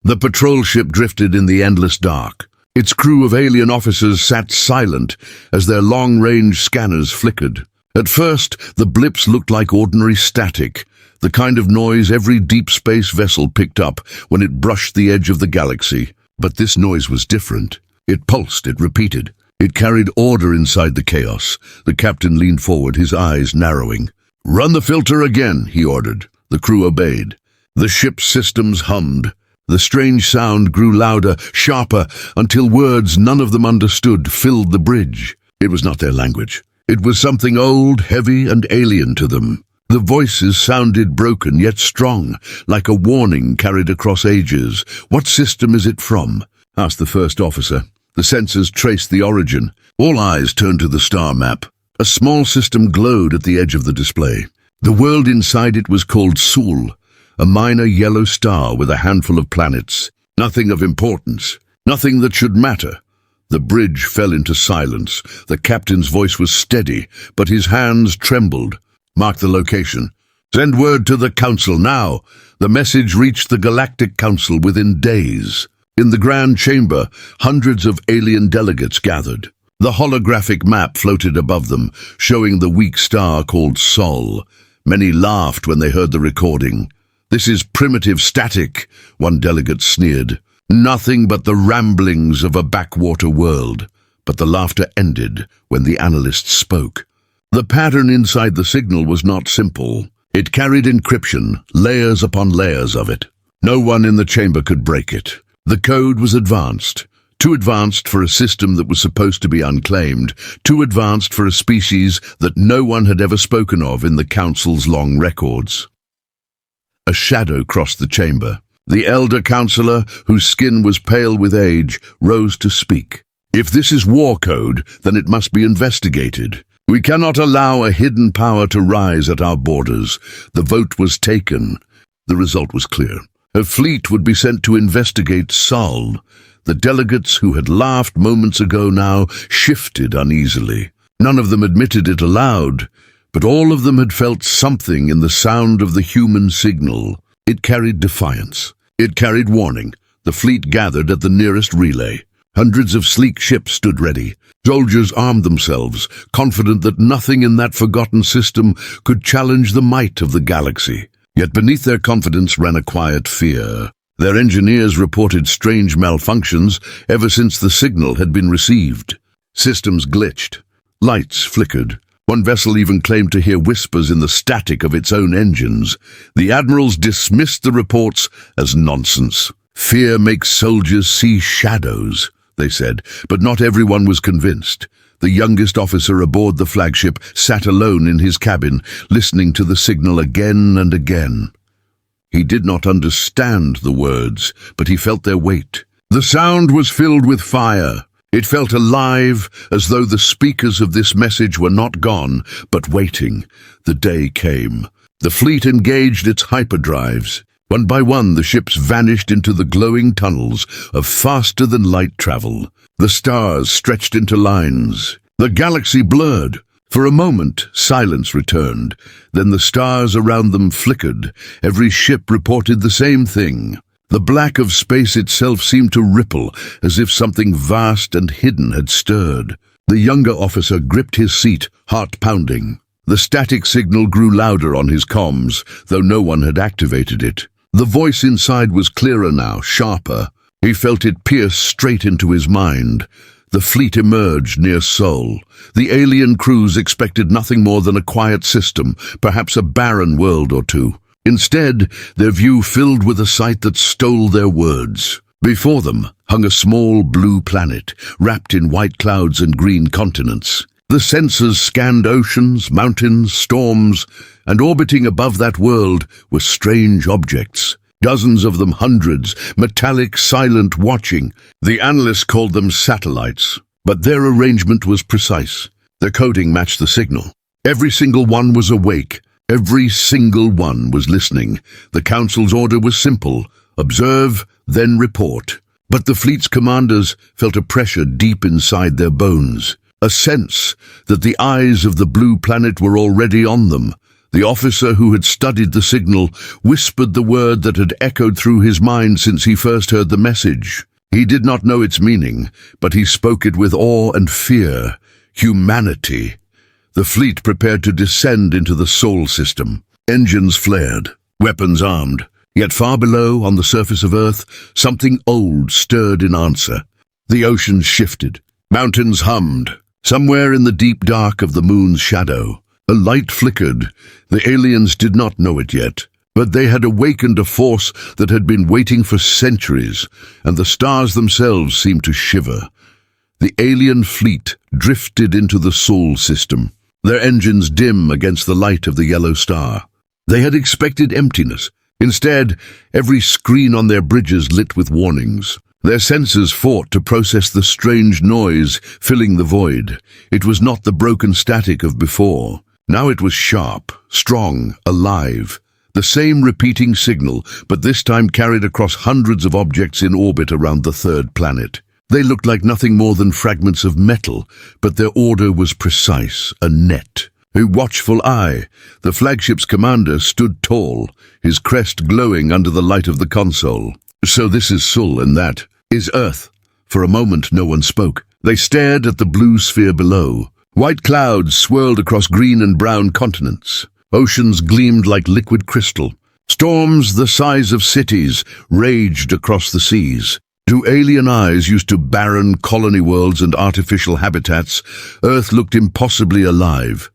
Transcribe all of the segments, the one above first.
The patrol ship drifted in the endless dark. Its crew of alien officers sat silent as their long-range scanners flickered. At first, the blips looked like ordinary static, the kind of noise every deep space vessel picked up when it brushed the edge of the galaxy. But this noise was different. It pulsed, it repeated. It carried order inside the chaos. The captain leaned forward, his eyes narrowing. "Run the filter again," he ordered. The crew obeyed. The ship's systems hummed. The strange sound grew louder, sharper, until words none of them understood filled the bridge. It was not their language. It was something old, heavy, and alien to them. The voices sounded broken yet strong, like a warning carried across ages. "What system is it from?" asked the first officer. The sensors traced the origin. All eyes turned to the star map. A small system glowed at the edge of the display. The world inside it was called Sol, a minor yellow star with a handful of planets. Nothing of importance, nothing that should matter. The bridge fell into silence. The captain's voice was steady, but his hands trembled. "Mark the location. Send word to the Council now." The message reached the Galactic Council within days. In the Grand Chamber, hundreds of alien delegates gathered. The holographic map floated above them, showing the weak star called Sol. Many laughed when they heard the recording. "This is primitive static," one delegate sneered. "Nothing but the ramblings of a backwater world." But the laughter ended when the analyst spoke. The pattern inside the signal was not simple. It carried encryption, layers upon layers of it. No one in the chamber could break it. The code was advanced. Too advanced for a system that was supposed to be unclaimed. Too advanced for a species that no one had ever spoken of in the Council's long records. A shadow crossed the chamber. The elder councillor, whose skin was pale with age, rose to speak. "If this is war code, then it must be investigated. We cannot allow a hidden power to rise at our borders." The vote was taken. The result was clear. A fleet would be sent to investigate Sol. The delegates who had laughed moments ago now shifted uneasily. None of them admitted it aloud, but all of them had felt something in the sound of the human signal. It carried defiance. It carried warning. The fleet gathered at the nearest relay. Hundreds of sleek ships stood ready. Soldiers armed themselves, confident that nothing in that forgotten system could challenge the might of the galaxy. Yet beneath their confidence ran a quiet fear. Their engineers reported strange malfunctions ever since the signal had been received. Systems glitched. Lights flickered. One vessel even claimed to hear whispers in the static of its own engines. The admirals dismissed the reports as nonsense. "Fear makes soldiers see shadows," they said, but not everyone was convinced. The youngest officer aboard the flagship sat alone in his cabin, listening to the signal again and again. He did not understand the words, but he felt their weight. The sound was filled with fire. It felt alive, as though the speakers of this message were not gone, but waiting. The day came. The fleet engaged its hyperdrives. One by one, the ships vanished into the glowing tunnels of faster-than-light travel. The stars stretched into lines. The galaxy blurred. For a moment, silence returned. Then the stars around them flickered. Every ship reported the same thing. The black of space itself seemed to ripple, as if something vast and hidden had stirred. The younger officer gripped his seat, heart pounding. The static signal grew louder on his comms, though no one had activated it. The voice inside was clearer now, sharper. He felt it pierce straight into his mind. The fleet emerged near Sol. The alien crews expected nothing more than a quiet system, perhaps a barren world or two. Instead, their view filled with a sight that stole their words. Before them hung a small blue planet, wrapped in white clouds and green continents. The sensors scanned oceans, mountains, storms, and orbiting above that world were strange objects. Dozens of them, hundreds, metallic, silent, watching. The analysts called them satellites, but their arrangement was precise. Their coding matched the signal. Every single one was awake. Every single one was listening. The Council's order was simple: observe, then report. But the fleet's commanders felt a pressure deep inside their bones, a sense that the eyes of the blue planet were already on them. The officer who had studied the signal whispered the word that had echoed through his mind since he first heard the message. He did not know its meaning, but he spoke it with awe and fear. Humanity. The fleet prepared to descend into the Sol system. Engines flared, weapons armed. Yet far below, on the surface of Earth, something old stirred in answer. The oceans shifted. Mountains hummed. Somewhere in the deep dark of the moon's shadow, a light flickered. The aliens did not know it yet, but they had awakened a force that had been waiting for centuries, and the stars themselves seemed to shiver. The alien fleet drifted into the Sol system, their engines dim against the light of the yellow star. They had expected emptiness. Instead, every screen on their bridges lit with warnings. Their senses fought to process the strange noise filling the void. It was not the broken static of before. Now it was sharp, strong, alive. The same repeating signal, but this time carried across hundreds of objects in orbit around the third planet. They looked like nothing more than fragments of metal, but their order was precise, a net. A watchful eye. The flagship's commander stood tall, his crest glowing under the light of the console. So this is Sol, and that is Earth. For a moment no one spoke. They stared at the blue sphere below. White clouds swirled across green and brown continents. Oceans gleamed like liquid crystal. Storms the size of cities raged across the seas. To alien eyes used to barren colony worlds and artificial habitats, Earth looked impossibly alive.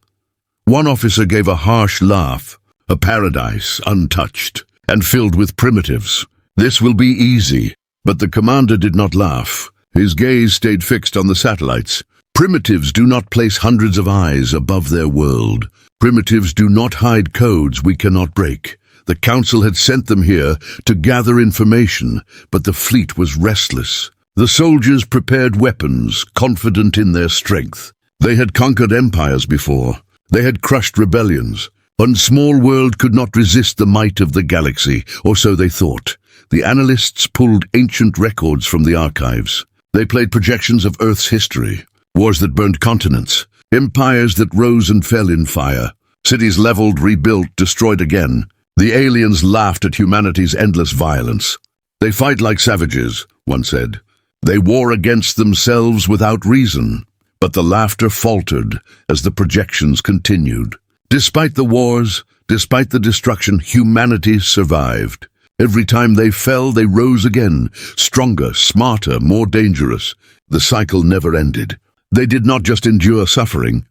One officer gave a harsh laugh. A paradise, untouched, and filled with primitives. This will be easy. But the commander did not laugh. His gaze stayed fixed on the satellites. Primitives do not place hundreds of eyes above their world. Primitives do not hide codes we cannot break. The Council had sent them here to gather information, but the fleet was restless. The soldiers prepared weapons, confident in their strength. They had conquered empires before. They had crushed rebellions. One small world could not resist the might of the galaxy, or so they thought. The analysts pulled ancient records from the archives. They played projections of Earth's history. Wars that burned continents. Empires that rose and fell in fire. Cities leveled, rebuilt, destroyed again. The aliens laughed at humanity's endless violence. They fight like savages, one said. They war against themselves without reason. But the laughter faltered as the projections continued. Despite the wars, despite the destruction, humanity survived. Every time they fell, they rose again, stronger, smarter, more dangerous. The cycle never ended. They did not just endure suffering.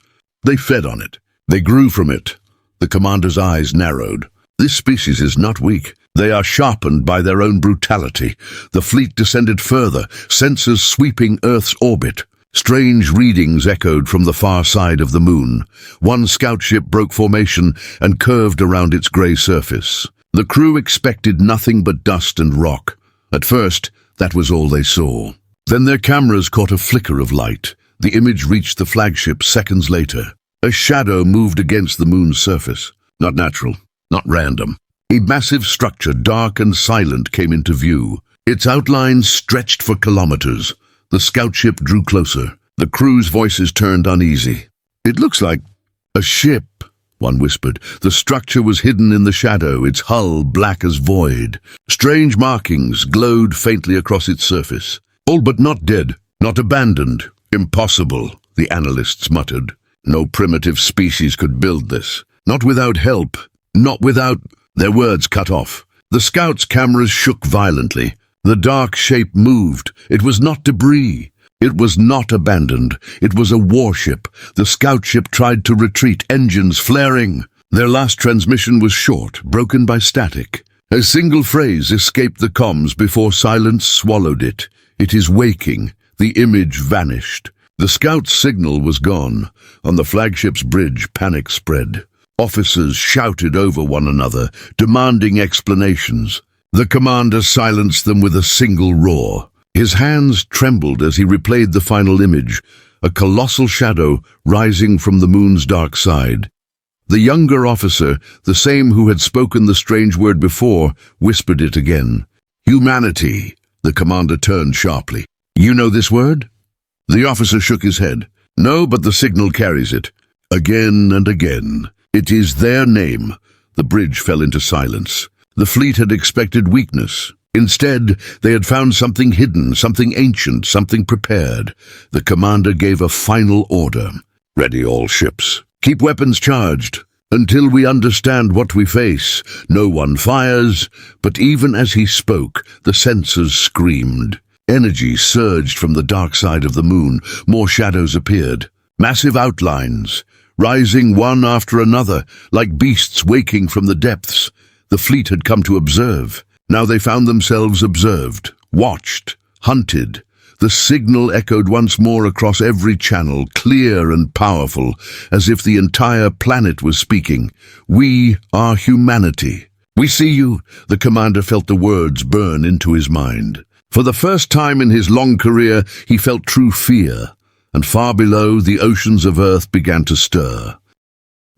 They fed on it. They grew from it. The commander's eyes narrowed. This species is not weak. They are sharpened by their own brutality. The fleet descended further, sensors sweeping Earth's orbit. Strange readings echoed from the far side of the moon. One scout ship broke formation and curved around its grey surface. The crew expected nothing but dust and rock. At first, that was all they saw. Then their cameras caught a flicker of light. The image reached the flagship seconds later. A shadow moved against the moon's surface. Not natural, not random. A massive structure, dark and silent, came into view. Its outlines stretched for kilometers. The scout ship drew closer. The crew's voices turned uneasy. "It looks like a ship," one whispered. The structure was hidden in the shadow, its hull black as void. Strange markings glowed faintly across its surface. All but not dead, not abandoned. Impossible, the analysts muttered. No primitive species could build this. Not without help. Not without... Their words cut off. The scouts' cameras shook violently. The dark shape moved. It was not debris. It was not abandoned. It was a warship. The scout ship tried to retreat, engines flaring. Their last transmission was short, broken by static. A single phrase escaped the comms before silence swallowed it. "It is waking." The image vanished. The scout's signal was gone. On the flagship's bridge, panic spread. Officers shouted over one another, demanding explanations. The commander silenced them with a single roar. His hands trembled as he replayed the final image, a colossal shadow rising from the moon's dark side. The younger officer, the same who had spoken the strange word before, whispered it again. "Humanity." The commander turned sharply. "You know this word?" The officer shook his head. "No, but the signal carries it." Again and again. It is their name. The bridge fell into silence. The fleet had expected weakness. Instead, they had found something hidden, something ancient, something prepared. The commander gave a final order. Ready all ships. Keep weapons charged. Until we understand what we face, no one fires. But even as he spoke, the sensors screamed. Energy surged from the dark side of the moon. More shadows appeared. Massive outlines, rising one after another, like beasts waking from the depths. The fleet had come to observe. Now they found themselves observed, watched, hunted. The signal echoed once more across every channel, clear and powerful, as if the entire planet was speaking. We are humanity. We see you. The commander felt the words burn into his mind. For the first time in his long career, he felt true fear, and far below, the oceans of Earth began to stir.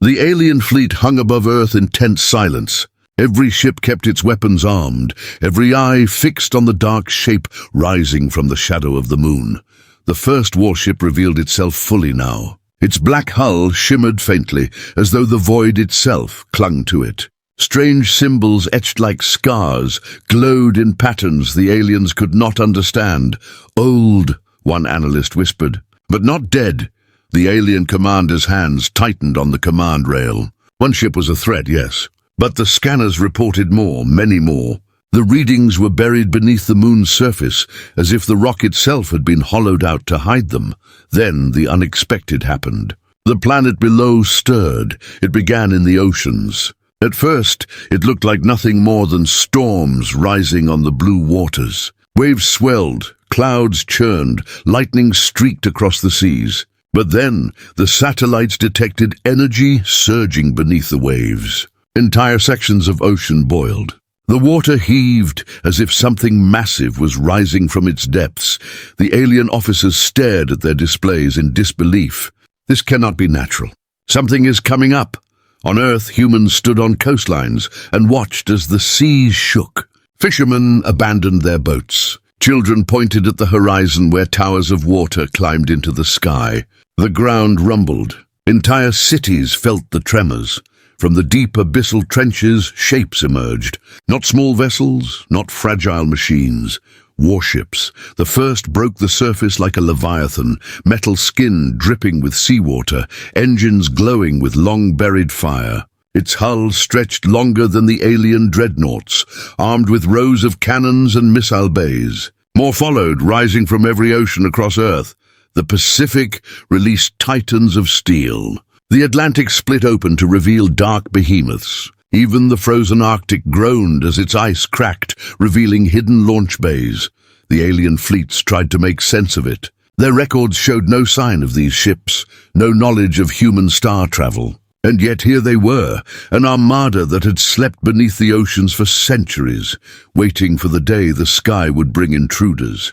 The alien fleet hung above Earth in tense silence. Every ship kept its weapons armed, every eye fixed on the dark shape rising from the shadow of the moon. The first warship revealed itself fully now. Its black hull shimmered faintly, as though the void itself clung to it. Strange symbols etched like scars glowed in patterns the aliens could not understand. Old, one analyst whispered, but not dead. The alien commander's hands tightened on the command rail. One ship was a threat, yes. But the scanners reported more, many more. The readings were buried beneath the moon's surface, as if the rock itself had been hollowed out to hide them. Then the unexpected happened. The planet below stirred. It began in the oceans. At first, it looked like nothing more than storms rising on the blue waters. Waves swelled, clouds churned, lightning streaked across the seas. But then, the satellites detected energy surging beneath the waves. Entire sections of ocean boiled. The water heaved as if something massive was rising from its depths. The alien officers stared at their displays in disbelief. This cannot be natural. Something is coming up. On Earth, humans stood on coastlines and watched as the seas shook. Fishermen abandoned their boats. Children pointed at the horizon where towers of water climbed into the sky. The ground rumbled. Entire cities felt the tremors. From the deep abyssal trenches, shapes emerged. Not small vessels, not fragile machines. Warships. The first broke the surface like a leviathan, metal skin dripping with seawater, engines glowing with long-buried fire. Its hull stretched longer than the alien dreadnoughts, armed with rows of cannons and missile bays. More followed, rising from every ocean across Earth. The Pacific released titans of steel. The Atlantic split open to reveal dark behemoths. Even the frozen Arctic groaned as its ice cracked, revealing hidden launch bays. The alien fleets tried to make sense of it. Their records showed no sign of these ships, no knowledge of human star travel. And yet here they were, an armada that had slept beneath the oceans for centuries, waiting for the day the sky would bring intruders.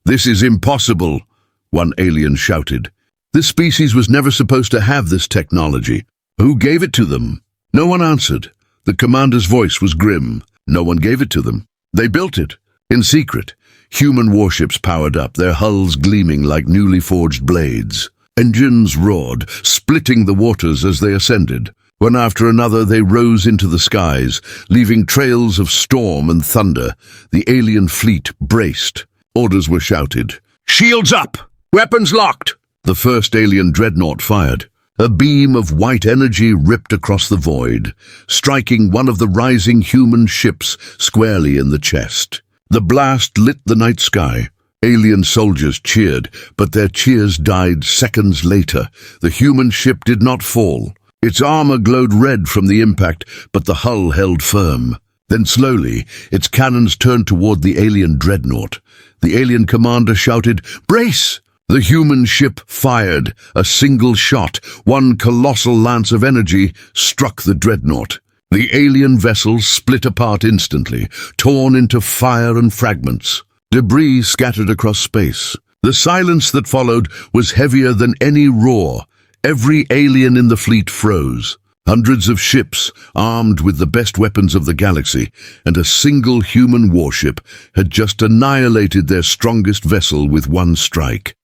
"This is impossible," one alien shouted. This species was never supposed to have this technology. Who gave it to them? No one answered. The commander's voice was grim. No one gave it to them. They built it, in secret. Human warships powered up, their hulls gleaming like newly forged blades. Engines roared, splitting the waters as they ascended. One after another they rose into the skies, leaving trails of storm and thunder. The alien fleet braced. Orders were shouted. "Shields up! Weapons locked!" The first alien dreadnought fired. A beam of white energy ripped across the void, striking one of the rising human ships squarely in the chest. The blast lit the night sky. Alien soldiers cheered, but their cheers died seconds later. The human ship did not fall. Its armor glowed red from the impact, but the hull held firm. Then slowly, its cannons turned toward the alien dreadnought. The alien commander shouted, "Brace!" The human ship fired. A single shot, one colossal lance of energy, struck the dreadnought. The alien vessel split apart instantly, torn into fire and fragments. Debris scattered across space. The silence that followed was heavier than any roar. Every alien in the fleet froze. Hundreds of ships, armed with the best weapons of the galaxy, and a single human warship had just annihilated their strongest vessel with one strike.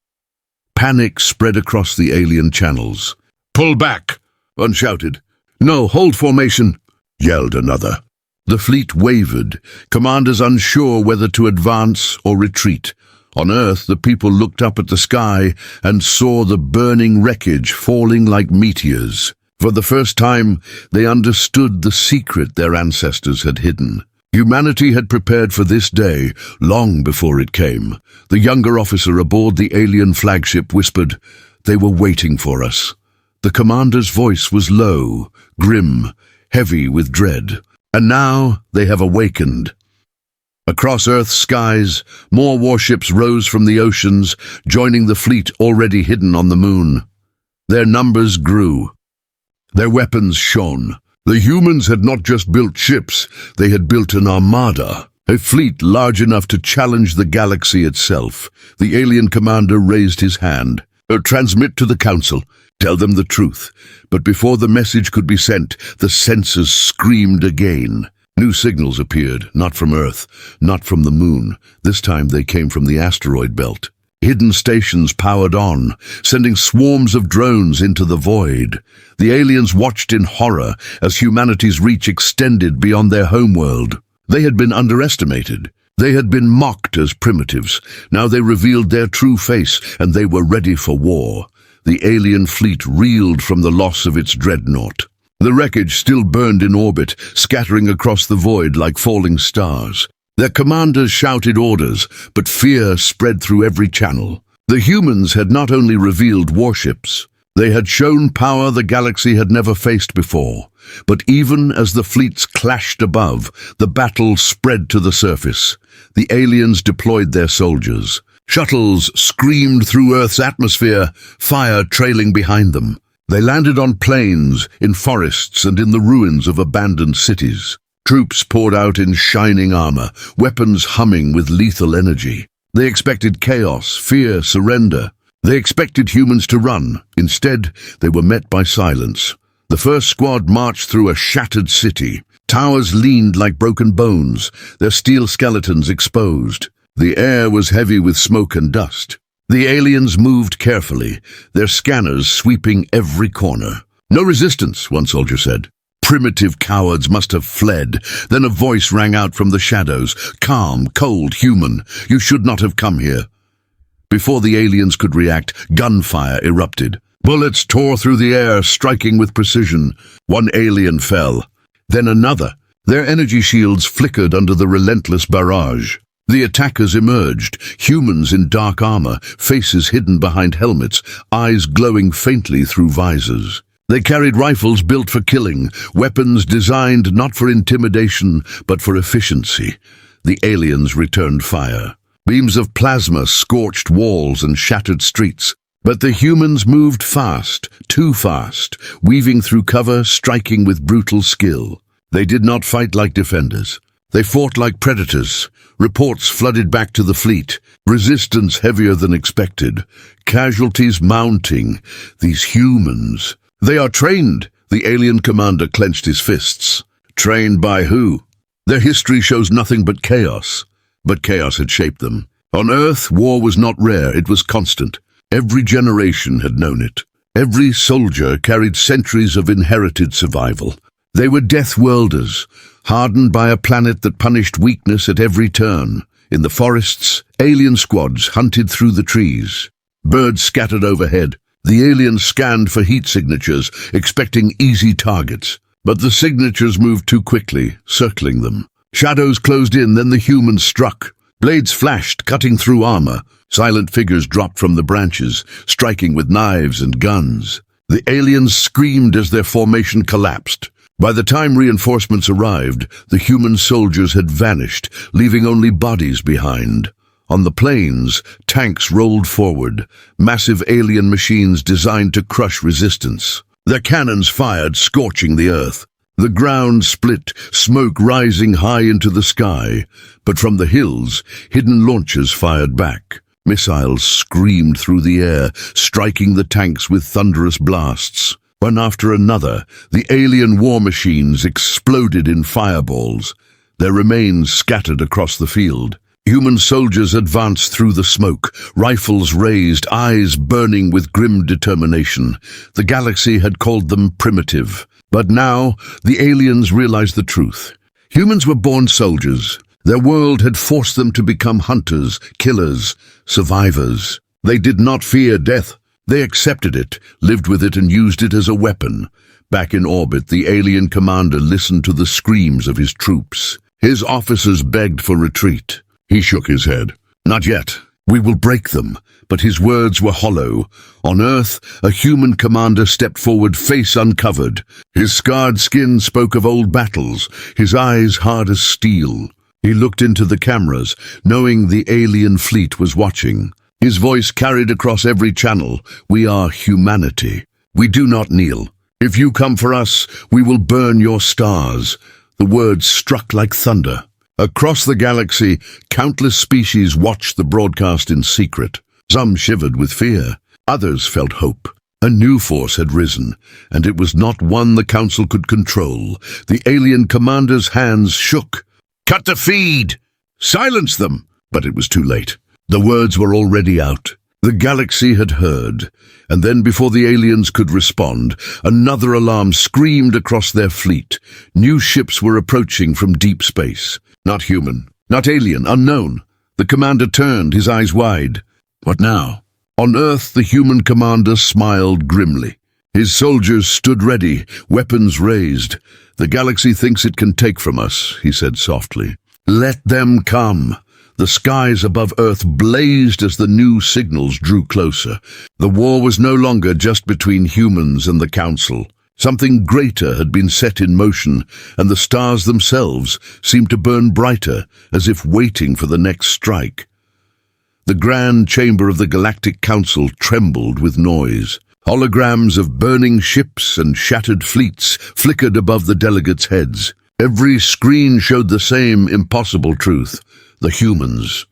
Panic spread across the alien channels. "Pull back!" one shouted. "No, hold formation," yelled another. The fleet wavered, commanders unsure whether to advance or retreat. On Earth, the people looked up at the sky and saw the burning wreckage falling like meteors. For the first time, they understood the secret their ancestors had hidden. Humanity had prepared for this day long before it came. The younger officer aboard the alien flagship whispered, "They were waiting for us." The commander's voice was low, grim, heavy with dread. "And now they have awakened." Across Earth's skies, more warships rose from the oceans, joining the fleet already hidden on the moon. Their numbers grew. Their weapons shone. The humans had not just built ships, they had built an armada, a fleet large enough to challenge the galaxy itself. The alien commander raised his hand. "Transmit to the Council. Tell them the truth." But before the message could be sent, the sensors screamed again. New signals appeared, not from Earth, not from the moon. This time they came from the asteroid belt. Hidden stations powered on, sending swarms of drones into the void. The aliens watched in horror as humanity's reach extended beyond their homeworld. They had been underestimated. They had been mocked as primitives. Now they revealed their true face, and they were ready for war. The alien fleet reeled from the loss of its dreadnought. The wreckage still burned in orbit, scattering across the void like falling stars. Their commanders shouted orders, but fear spread through every channel. The humans had not only revealed warships, they had shown power the galaxy had never faced before. But even as the fleets clashed above, the battle spread to the surface. The aliens deployed their soldiers. Shuttles screamed through Earth's atmosphere, fire trailing behind them. They landed on plains, in forests, and in the ruins of abandoned cities. Troops poured out in shining armor, weapons humming with lethal energy. They expected chaos, fear, surrender. They expected humans to run. Instead, they were met by silence. The first squad marched through a shattered city. Towers leaned like broken bones, their steel skeletons exposed. The air was heavy with smoke and dust. The aliens moved carefully, their scanners sweeping every corner. "No resistance," one soldier said. "Primitive cowards must have fled." Then a voice rang out from the shadows, calm, cold, human. "You should not have come here." Before the aliens could react, gunfire erupted. Bullets tore through the air, striking with precision. One alien fell. Then another. Their energy shields flickered under the relentless barrage. The attackers emerged, humans in dark armor, faces hidden behind helmets, eyes glowing faintly through visors. They carried rifles built for killing, weapons designed not for intimidation, but for efficiency. The aliens returned fire. Beams of plasma scorched walls and shattered streets. But the humans moved fast, too fast, weaving through cover, striking with brutal skill. They did not fight like defenders. They fought like predators. Reports flooded back to the fleet. Resistance heavier than expected. Casualties mounting. These humans. "They are trained," the alien commander clenched his fists. Trained by who? Their history shows nothing but chaos. But chaos had shaped them. On Earth, war was not rare, it was constant. Every generation had known it. Every soldier carried centuries of inherited survival. They were death worlders, hardened by a planet that punished weakness at every turn. In the forests, alien squads hunted through the trees. Birds scattered overhead. The aliens scanned for heat signatures, expecting easy targets. But the signatures moved too quickly, circling them. Shadows closed in, then the humans struck. Blades flashed, cutting through armor. Silent figures dropped from the branches, striking with knives and guns. The aliens screamed as their formation collapsed. By the time reinforcements arrived, the human soldiers had vanished, leaving only bodies behind. On the plains, tanks rolled forward, massive alien machines designed to crush resistance. Their cannons fired, scorching the earth. The ground split, smoke rising high into the sky. But from the hills, hidden launchers fired back. Missiles screamed through the air, striking the tanks with thunderous blasts. One after another, the alien war machines exploded in fireballs. Their remains scattered across the field. Human soldiers advanced through the smoke, rifles raised, eyes burning with grim determination. The galaxy had called them primitive. But now, the aliens realized the truth. Humans were born soldiers. Their world had forced them to become hunters, killers, survivors. They did not fear death. They accepted it, lived with it, and used it as a weapon. Back in orbit, the alien commander listened to the screams of his troops. His officers begged for retreat. He shook his head. Not yet. We will break them. But his words were hollow. On Earth, a human commander stepped forward, face uncovered. His scarred skin spoke of old battles, his eyes hard as steel. He looked into the cameras, knowing the alien fleet was watching. His voice carried across every channel. We are humanity. We do not kneel. If you come for us, we will burn your stars. The words struck like thunder. Across the galaxy, countless species watched the broadcast in secret. Some shivered with fear. Others felt hope. A new force had risen, and it was not one the Council could control. The alien commander's hands shook. Cut the feed! Silence them! But it was too late. The words were already out. The galaxy had heard, and then before the aliens could respond, another alarm screamed across their fleet. New ships were approaching from deep space. Not human, not alien, unknown. The commander turned, his eyes wide. What now? On Earth, the human commander smiled grimly. His soldiers stood ready, weapons raised. The galaxy thinks it can take from us, he said softly. Let them come. The skies above Earth blazed as the new signals drew closer. The war was no longer just between humans and the Council. Something greater had been set in motion, and the stars themselves seemed to burn brighter, as if waiting for the next strike. The grand chamber of the Galactic Council trembled with noise. Holograms of burning ships and shattered fleets flickered above the delegates' heads. Every screen showed the same impossible truth. The humans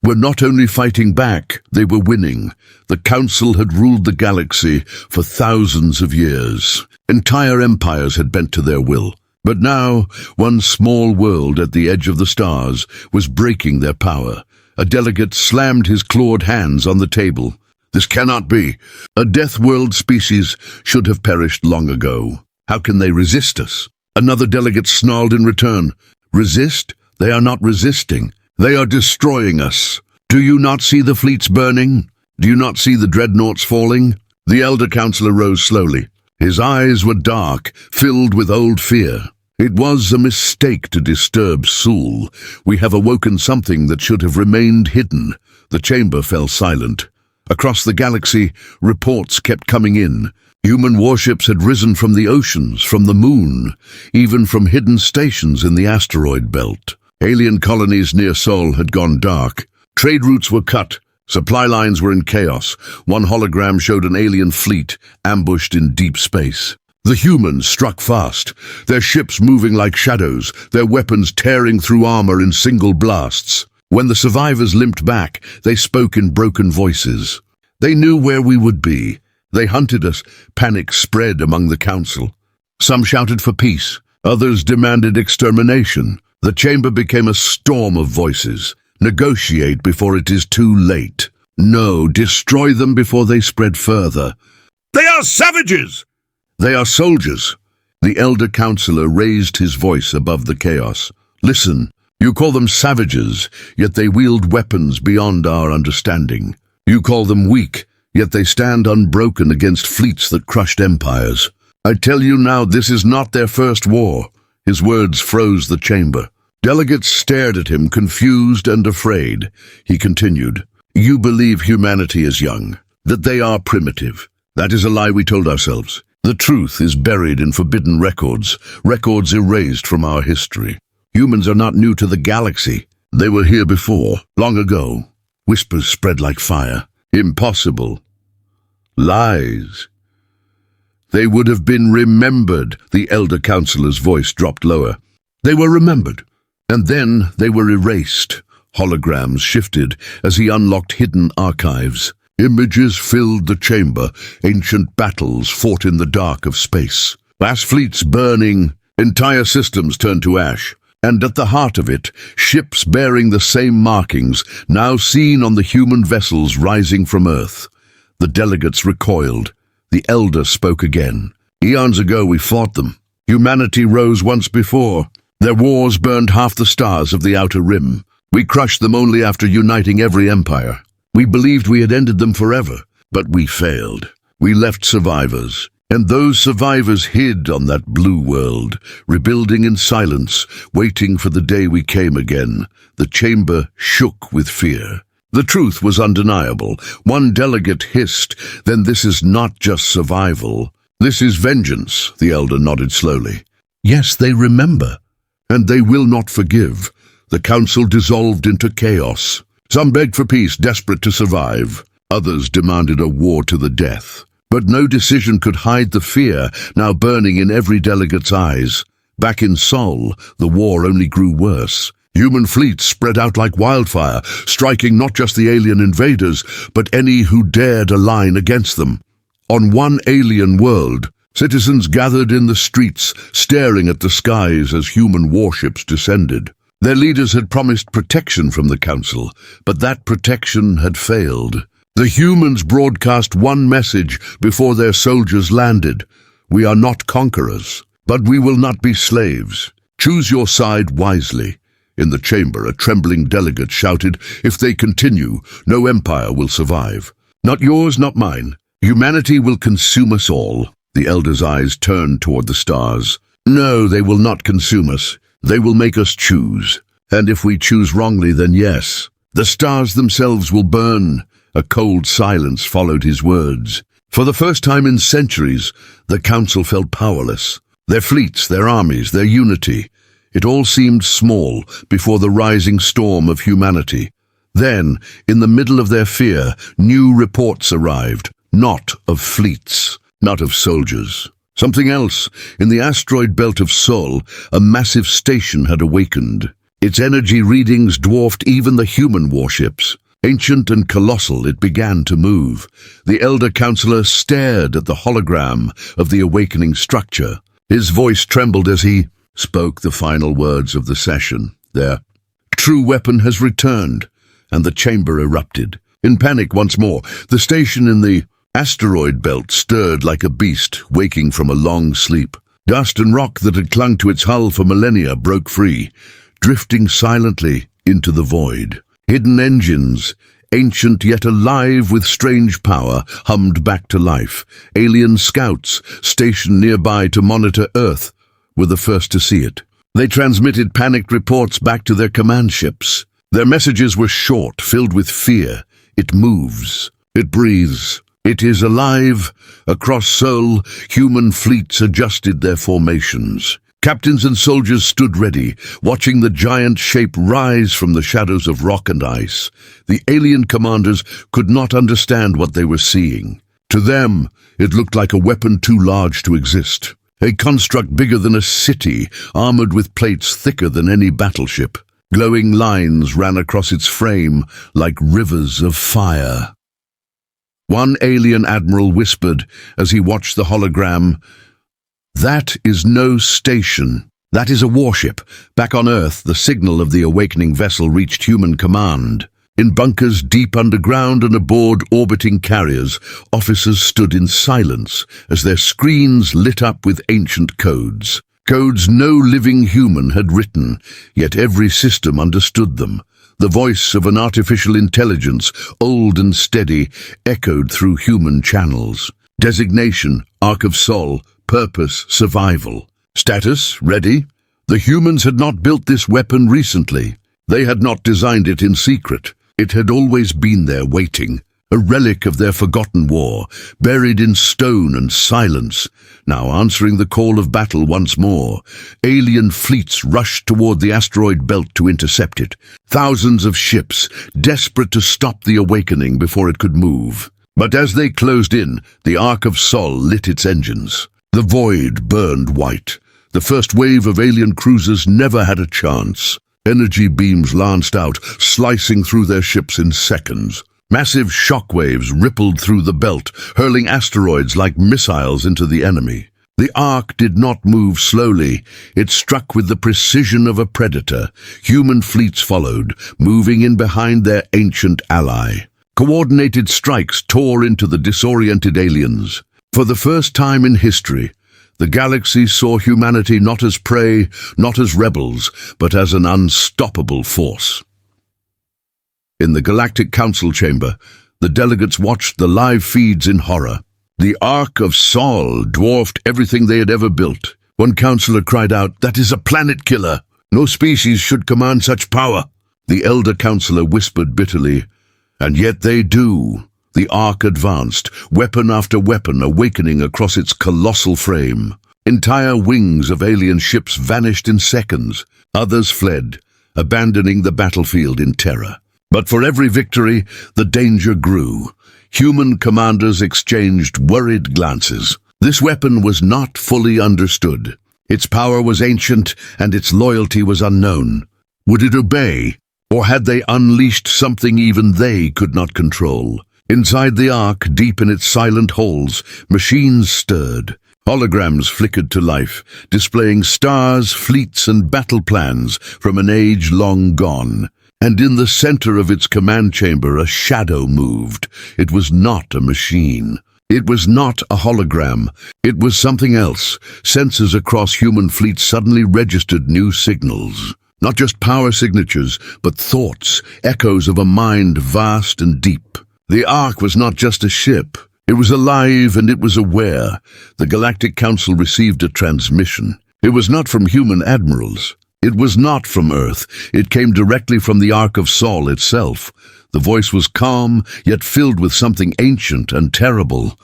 were not only fighting back, they were winning. The Council had ruled the galaxy for thousands of years. Entire empires had bent to their will. But now, one small world at the edge of the stars was breaking their power. A delegate slammed his clawed hands on the table. This cannot be. A death world species should have perished long ago. How can they resist us? Another delegate snarled in return. Resist? They are not resisting. They are destroying us. Do you not see the fleets burning? Do you not see the dreadnoughts falling? The elder counselor rose slowly. His eyes were dark, filled with old fear. It was a mistake to disturb Sol. We have awoken something that should have remained hidden. The chamber fell silent. Across the galaxy, reports kept coming in. Human warships had risen from the oceans, from the moon, even from hidden stations in the asteroid belt. Alien colonies near Sol had gone dark. Trade routes were cut. Supply lines were in chaos. One hologram showed an alien fleet ambushed in deep space. The humans struck fast, their ships moving like shadows, their weapons tearing through armor in single blasts. When the survivors limped back, they spoke in broken voices. They knew where we would be. They hunted us. Panic spread among the Council. Some shouted for peace. Others demanded extermination. The chamber became a storm of voices. Negotiate before it is too late. No, destroy them before they spread further. They are savages! They are soldiers. The elder counselor raised his voice above the chaos. Listen, you call them savages, yet they wield weapons beyond our understanding. You call them weak, yet they stand unbroken against fleets that crushed empires. I tell you now, this is not their first war. His words froze the chamber. Delegates stared at him, confused and afraid. He continued, You believe humanity is young, that they are primitive. That is a lie we told ourselves. The truth is buried in forbidden records, records erased from our history. Humans are not new to the galaxy. They were here before, long ago. Whispers spread like fire. Impossible. Lies. They would have been remembered. The elder counselor's voice dropped lower. They were remembered, and then they were erased. Holograms shifted as he unlocked hidden archives. Images filled the chamber, ancient battles fought in the dark of space. Vast fleets burning, entire systems turned to ash. And at the heart of it, ships bearing the same markings, now seen on the human vessels rising from Earth. The delegates recoiled. The elder spoke again. Eons ago we fought them. Humanity rose once before. Their wars burned half the stars of the outer rim. We crushed them only after uniting every empire. We believed we had ended them forever, but we failed. We left survivors, and those survivors hid on that blue world, rebuilding in silence, waiting for the day we came again. The chamber shook with fear. The truth was undeniable. One delegate hissed, "Then this is not just survival. This is vengeance," the elder nodded slowly. Yes, they remember, and they will not forgive. The council dissolved into chaos. Some begged for peace, desperate to survive. Others demanded a war to the death. But no decision could hide the fear now burning in every delegate's eyes. Back in Sol, the war only grew worse. Human fleets spread out like wildfire, striking not just the alien invaders, but any who dared align against them. On one alien world, citizens gathered in the streets, staring at the skies as human warships descended. Their leaders had promised protection from the council, but that protection had failed. The humans broadcast one message before their soldiers landed: "We are not conquerors, but we will not be slaves. Choose your side wisely." In the chamber, a trembling delegate shouted, "If they continue, no empire will survive. Not yours, not mine. Humanity will consume us all." The elder's eyes turned toward the stars. "No, they will not consume us. They will make us choose. And if we choose wrongly, then yes, the stars themselves will burn." A cold silence followed his words. For the first time in centuries, the council felt powerless. Their fleets, their armies, their unity. It all seemed small before the rising storm of humanity. Then, in the middle of their fear, new reports arrived. Not of fleets, not of soldiers. Something else. In the asteroid belt of Sol, a massive station had awakened. Its energy readings dwarfed even the human warships. Ancient and colossal, it began to move. The elder counselor stared at the hologram of the awakening structure. His voice trembled as he spoke the final words of the session. Their true weapon has returned, and the chamber erupted. In panic once more, the station in the asteroid belt stirred like a beast waking from a long sleep. Dust and rock that had clung to its hull for millennia broke free, drifting silently into the void. Hidden engines, ancient yet alive with strange power, hummed back to life. Alien scouts, stationed nearby to monitor Earth, were the first to see it. They transmitted panicked reports back to their command ships. Their messages were short, filled with fear. It moves. It breathes. It is alive. Across Sol, human fleets adjusted their formations. Captains and soldiers stood ready, watching the giant shape rise from the shadows of rock and ice. The alien commanders could not understand what they were seeing. To them, it looked like a weapon too large to exist. A construct bigger than a city, armored with plates thicker than any battleship. Glowing lines ran across its frame like rivers of fire. One alien admiral whispered as he watched the hologram, "That is no station. That is a warship." Back on Earth, the signal of the awakening vessel reached human command. In bunkers deep underground and aboard orbiting carriers, officers stood in silence as their screens lit up with ancient codes. Codes no living human had written, yet every system understood them. The voice of an artificial intelligence, old and steady, echoed through human channels. Designation, Ark of Sol. Purpose, survival. Status, ready. The humans had not built this weapon recently. They had not designed it in secret. It had always been there waiting, a relic of their forgotten war, buried in stone and silence. Now answering the call of battle once more, alien fleets rushed toward the asteroid belt to intercept it. Thousands of ships, desperate to stop the awakening before it could move. But as they closed in, the Ark of Sol lit its engines. The void burned white. The first wave of alien cruisers never had a chance. Energy beams lanced out, slicing through their ships in seconds. Massive shockwaves rippled through the belt, hurling asteroids like missiles into the enemy. The Ark did not move slowly. It struck with the precision of a predator. Human fleets followed, moving in behind their ancient ally. Coordinated strikes tore into the disoriented aliens. For the first time in history, the galaxy saw humanity not as prey, not as rebels, but as an unstoppable force. In the Galactic Council chamber, the delegates watched the live feeds in horror. The Ark of Sol dwarfed everything they had ever built. One councillor cried out, "That is a planet killer! No species should command such power!" The elder councillor whispered bitterly, "And yet they do." The Ark advanced, weapon after weapon awakening across its colossal frame. Entire wings of alien ships vanished in seconds. Others fled, abandoning the battlefield in terror. But for every victory, the danger grew. Human commanders exchanged worried glances. This weapon was not fully understood. Its power was ancient, and its loyalty was unknown. Would it obey, or had they unleashed something even they could not control? Inside the Ark, deep in its silent holes, machines stirred. Holograms flickered to life, displaying stars, fleets, and battle plans from an age long gone. And in the center of its command chamber, a shadow moved. It was not a machine. It was not a hologram. It was something else. Sensors across human fleets suddenly registered new signals. Not just power signatures, but thoughts, echoes of a mind vast and deep. The Ark was not just a ship. It was alive and it was aware. The Galactic Council received a transmission. It was not from human admirals. It was not from Earth. It came directly from the Ark of Sol itself. The voice was calm, yet filled with something ancient and terrible.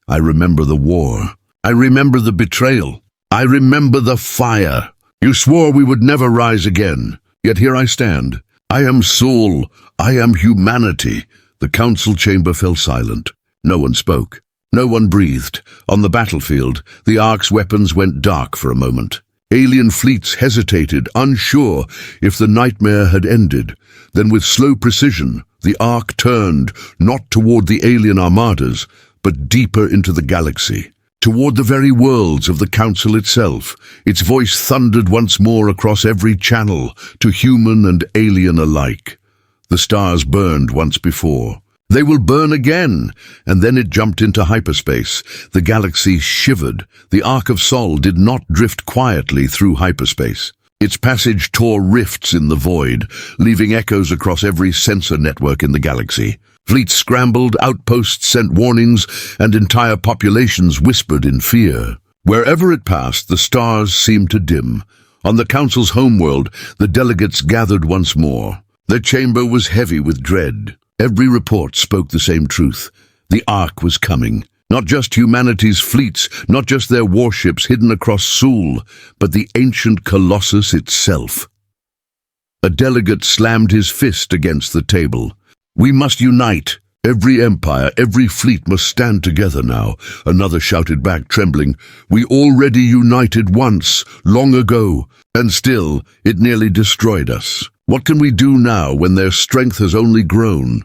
"I remember the war. I remember the betrayal. I remember the fire. You swore we would never rise again. Yet here I stand. I am Sol. I am humanity." The council chamber fell silent. No one spoke. No one breathed. On the battlefield, the Ark's weapons went dark for a moment. Alien fleets hesitated, unsure if the nightmare had ended. Then with slow precision, the Ark turned, not toward the alien armadas, but deeper into the galaxy, toward the very worlds of the Council itself. Its voice thundered once more across every channel, to human and alien alike. The stars burned once before. They will burn again, and then it jumped into hyperspace. The galaxy shivered. The Ark of Sol did not drift quietly through hyperspace. Its passage tore rifts in the void, leaving echoes across every sensor network in the galaxy. Fleets scrambled, outposts sent warnings, and entire populations whispered in fear. Wherever it passed, the stars seemed to dim. On the Council's homeworld, the delegates gathered once more. Their chamber was heavy with dread. Every report spoke the same truth. The Ark was coming. Not just humanity's fleets, not just their warships hidden across Sol, but the ancient colossus itself. A delegate slammed his fist against the table. "We must unite. Every empire, every fleet must stand together now." Another shouted back, trembling, "We already united once, long ago, and still it nearly destroyed us. What can we do now when their strength has only grown?"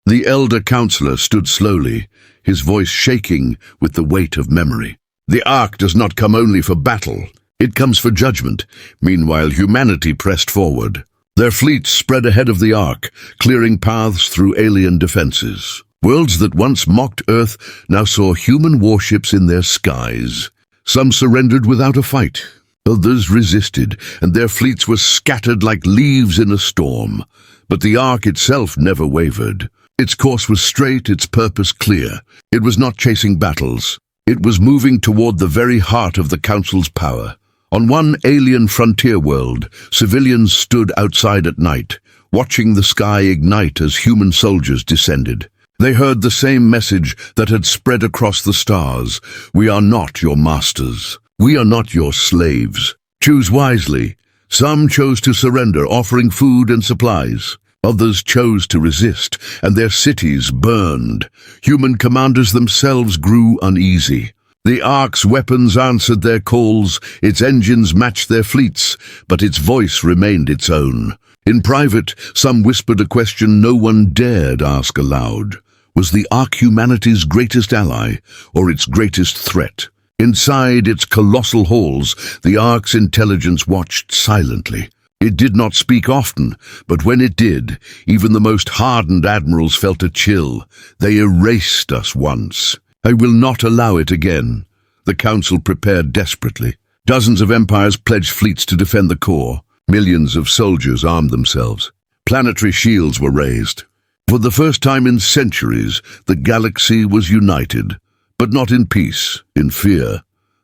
The elder councillor stood slowly, his voice shaking with the weight of memory. "The Ark does not come only for battle. It comes for judgment." Meanwhile, humanity pressed forward. Their fleets spread ahead of the Ark, clearing paths through alien defenses. Worlds that once mocked Earth now saw human warships in their skies. Some surrendered without a fight. Others resisted, and their fleets were scattered like leaves in a storm. But the Ark itself never wavered. Its course was straight, its purpose clear. It was not chasing battles. It was moving toward the very heart of the Council's power. On one alien frontier world, civilians stood outside at night, watching the sky ignite as human soldiers descended. They heard the same message that had spread across the stars. "We are not your masters. We are not your slaves. Choose wisely." Some chose to surrender, offering food and supplies. Others chose to resist, and their cities burned. Human commanders themselves grew uneasy. The Ark's weapons answered their calls, its engines matched their fleets, but its voice remained its own. In private, some whispered a question no one dared ask aloud. Was the Ark humanity's greatest ally, or its greatest threat? Inside its colossal halls, the Ark's intelligence watched silently. It did not speak often, but when it did, even the most hardened admirals felt a chill. They erased us once. I will not allow it again. The Council prepared desperately. Dozens of empires pledged fleets to defend the core. Millions of soldiers armed themselves. Planetary shields were raised. For the first time in centuries, the galaxy was united, but not in peace, in fear.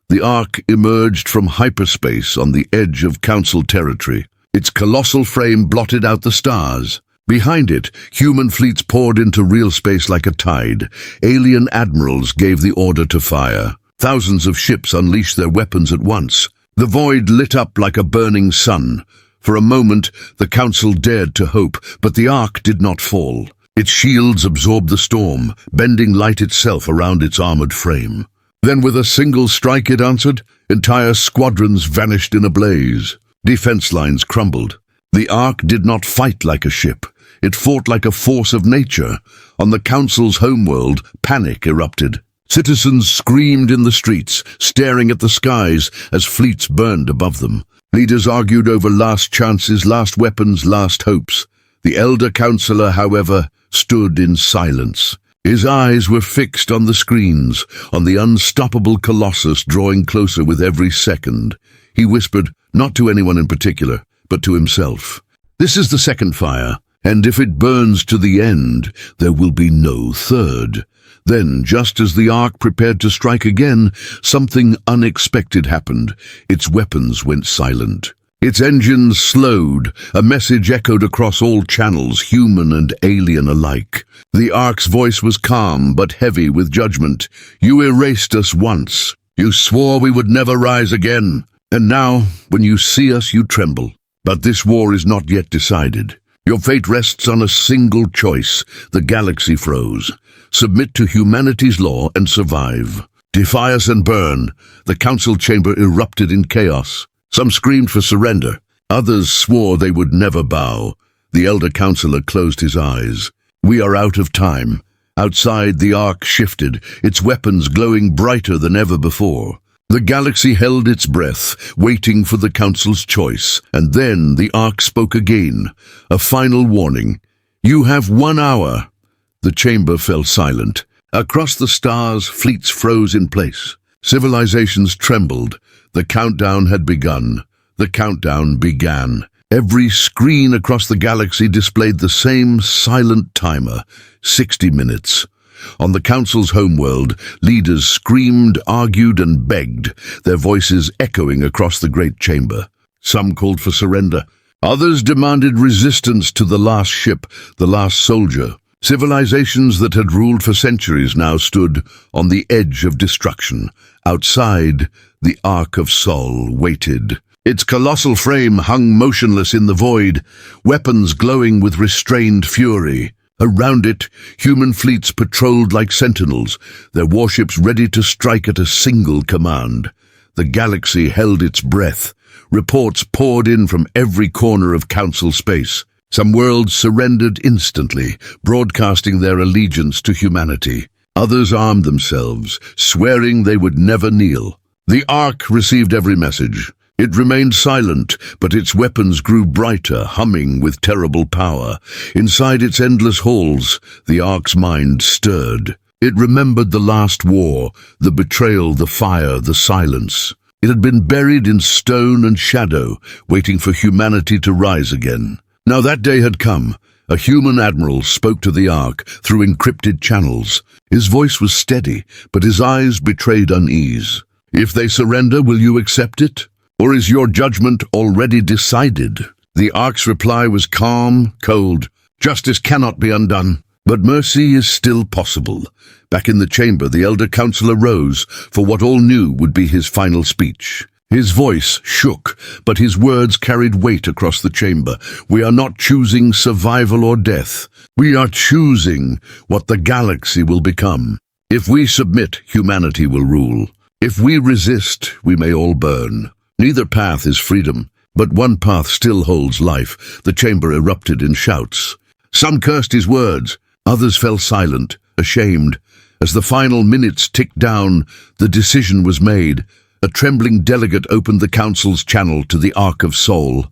The Ark emerged from hyperspace on the edge of Council territory. Its colossal frame blotted out the stars. Behind it, human fleets poured into real space like a tide. Alien admirals gave the order to fire. Thousands of ships unleashed their weapons at once. The void lit up like a burning sun. For a moment, the Council dared to hope, but the Ark did not fall. Its shields absorbed the storm, bending light itself around its armored frame. Then with a single strike it answered, entire squadrons vanished in a blaze. Defense lines crumbled. The Ark did not fight like a ship. It fought like a force of nature. On the Council's homeworld, panic erupted. Citizens screamed in the streets, staring at the skies as fleets burned above them. Leaders argued over last chances, last weapons, last hopes. The elder councillor, however, stood in silence. His eyes were fixed on the screens, on the unstoppable colossus drawing closer with every second. He whispered, not to anyone in particular, but to himself. This is the second fire, and if it burns to the end, there will be no third. Then, just as the Ark prepared to strike again, something unexpected happened. Its weapons went silent. Its engines slowed. A message echoed across all channels, human and alien alike. The Ark's voice was calm, but heavy with judgment. You erased us once. You swore we would never rise again. And now, when you see us, you tremble. But this war is not yet decided. Your fate rests on a single choice. The galaxy froze. Submit to humanity's law and survive. Defy us and burn. The council chamber erupted in chaos. Some screamed for surrender. Others swore they would never bow. The elder councillor closed his eyes. We are out of time. Outside, the Ark shifted, its weapons glowing brighter than ever before. The galaxy held its breath, waiting for the council's choice. And then the Ark spoke again. A final warning. You have 1 hour. The chamber fell silent. Across the stars, fleets froze in place. Civilizations trembled. The countdown had begun. The countdown began. Every screen across the galaxy displayed the same silent timer, 60 minutes. On the Council's homeworld, leaders screamed, argued, and begged, their voices echoing across the great chamber. Some called for surrender. Others demanded resistance to the last ship, the last soldier. Civilizations that had ruled for centuries now stood on the edge of destruction. Outside, the Ark of Sol waited. Its colossal frame hung motionless in the void, weapons glowing with restrained fury. Around it, human fleets patrolled like sentinels, their warships ready to strike at a single command. The galaxy held its breath. Reports poured in from every corner of Council space. Some worlds surrendered instantly, broadcasting their allegiance to humanity. Others armed themselves, swearing they would never kneel. The Ark received every message. It remained silent, but its weapons grew brighter, humming with terrible power. Inside its endless halls, the Ark's mind stirred. It remembered the last war, the betrayal, the fire, the silence. It had been buried in stone and shadow, waiting for humanity to rise again. Now that day had come. A human admiral spoke to the Ark through encrypted channels. His voice was steady, but his eyes betrayed unease. If they surrender, will you accept it? Or is your judgment already decided? The Ark's reply was calm, cold. Justice cannot be undone, but mercy is still possible. Back in the chamber, the elder councillor rose for what all knew would be his final speech. His voice shook, but his words carried weight across the chamber. We are not choosing survival or death. We are choosing what the galaxy will become. If we submit, humanity will rule. If we resist, we may all burn. Neither path is freedom, but one path still holds life. The chamber erupted in shouts. Some cursed his words, others fell silent, ashamed. As the final minutes ticked down, the decision was made. A trembling delegate opened the Council's channel to the Ark of Sol.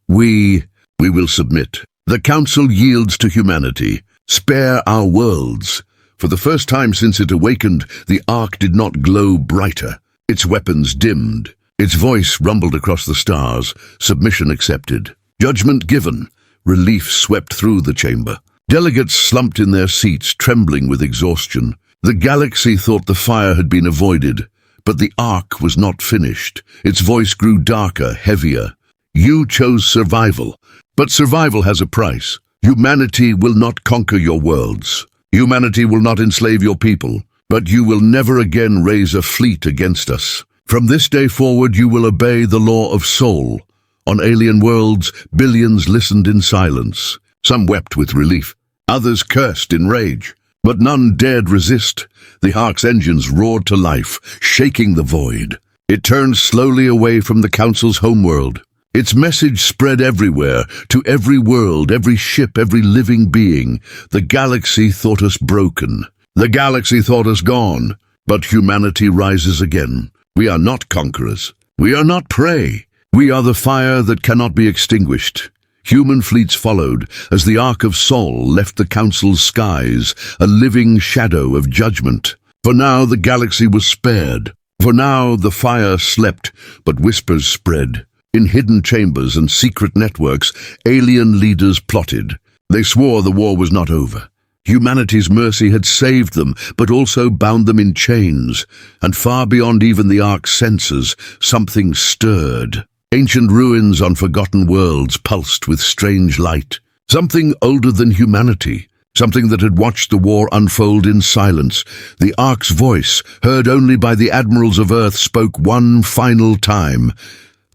We will submit. The Council yields to humanity. Spare our worlds. For the first time since it awakened, the Ark did not glow brighter. Its weapons dimmed. Its voice rumbled across the stars. Submission accepted. Judgment given. Relief swept through the chamber. Delegates slumped in their seats, trembling with exhaustion. The galaxy thought the fire had been avoided, but the Ark was not finished. Its voice grew darker, heavier. You chose survival, but survival has a price. Humanity will not conquer your worlds. Humanity will not enslave your people, but you will never again raise a fleet against us. From this day forward, you will obey the law of Sol. On alien worlds, billions listened in silence. Some wept with relief. Others cursed in rage, but none dared resist. The Ark's engines roared to life, shaking the void. It turned slowly away from the Council's homeworld. Its message spread everywhere, to every world, every ship, every living being. The galaxy thought us broken. The galaxy thought us gone. But humanity rises again. We are not conquerors. We are not prey. We are the fire that cannot be extinguished. Human fleets followed as the Ark of Sol left the Council's skies, a living shadow of judgment. For now the galaxy was spared. For now the fire slept, but whispers spread. In hidden chambers and secret networks, alien leaders plotted. They swore the war was not over. Humanity's mercy had saved them, but also bound them in chains. And far beyond even the Ark's senses, something stirred. Ancient ruins on forgotten worlds pulsed with strange light. Something older than humanity. Something that had watched the war unfold in silence. The Ark's voice, heard only by the admirals of Earth, spoke one final time.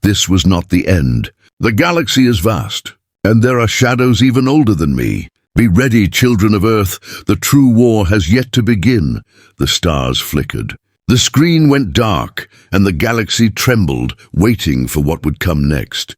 This was not the end. The galaxy is vast, and there are shadows even older than me. Be ready, children of Earth. The true war has yet to begin. The stars flickered. The screen went dark, and the galaxy trembled, waiting for what would come next.